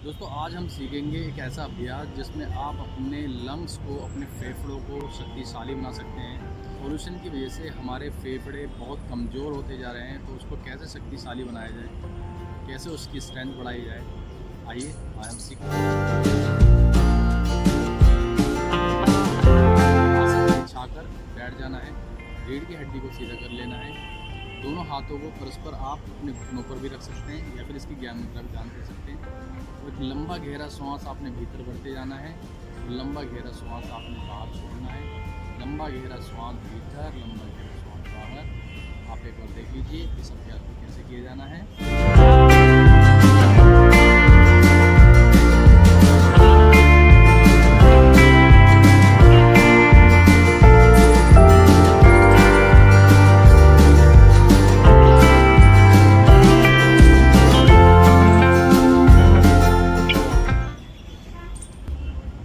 दोस्तों आज हम सीखेंगे एक ऐसा अभ्यास जिसमें आप अपने लंग्स को, अपने फेफड़ों को शक्तिशाली बना सकते हैं। पोल्यूशन की वजह से हमारे फेफड़े बहुत कमज़ोर होते जा रहे हैं, तो उसको कैसे शक्तिशाली बनाया जाए, कैसे उसकी स्ट्रेंथ बढ़ाई जाए, आइए आज हम सीखते हैं। आसन बिछाकर बैठ जाना है, रीढ़ की हड्डी को सीधा कर लेना है। दोनों हाथों को परस्पर आप अपने घुटनों पर भी रख सकते हैं या फिर इसकी ज्ञान मुद्रा भी ध्यान दे सकते हैं। और एक लंबा गहरा श्वास आपने भीतर भरते जाना है, लंबा गहरा श्वास आपने बाहर छोड़ना है। लंबा गहरा श्वास भीतर, लंबा गहरा श्वास बाहर। आप एक बार देख लीजिए इस अभ्यास को कैसे किया जाना है।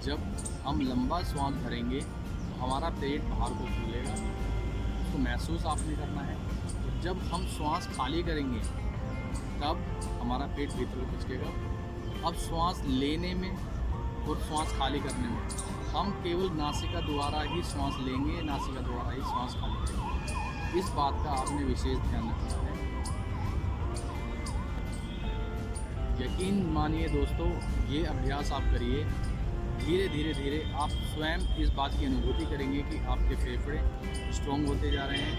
जब हम लंबा श्वास भरेंगे तो हमारा पेट बाहर को फूलेगा, उसको महसूस आपने करना है। और जब हम श्वास खाली करेंगे तब हमारा पेट भीतर को खिंचेगा। अब श्वास लेने में और श्वास खाली करने में हम केवल नासिका द्वारा ही श्वास लेंगे, नासिका द्वारा ही श्वास खाली करेंगे। इस बात का आपने विशेष ध्यान रखना है। यकीन मानिए दोस्तों, ये अभ्यास आप करिए, धीरे धीरे धीरे आप स्वयं इस बात की अनुभूति करेंगे कि आपके फेफड़े स्ट्रॉन्ग होते जा रहे हैं,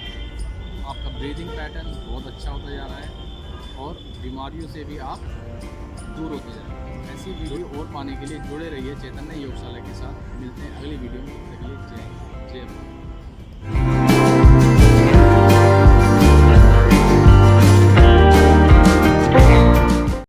आपका ब्रीदिंग पैटर्न बहुत अच्छा होता जा रहा है और बीमारियों से भी आप दूर होते जा रहे हैं। ऐसी वीडियो और पाने के लिए जुड़े रहिए चैतन्य योगशाला के साथ। मिलते हैं अगली वीडियो में। तब तक के लिए जय हिंद, जय भारत।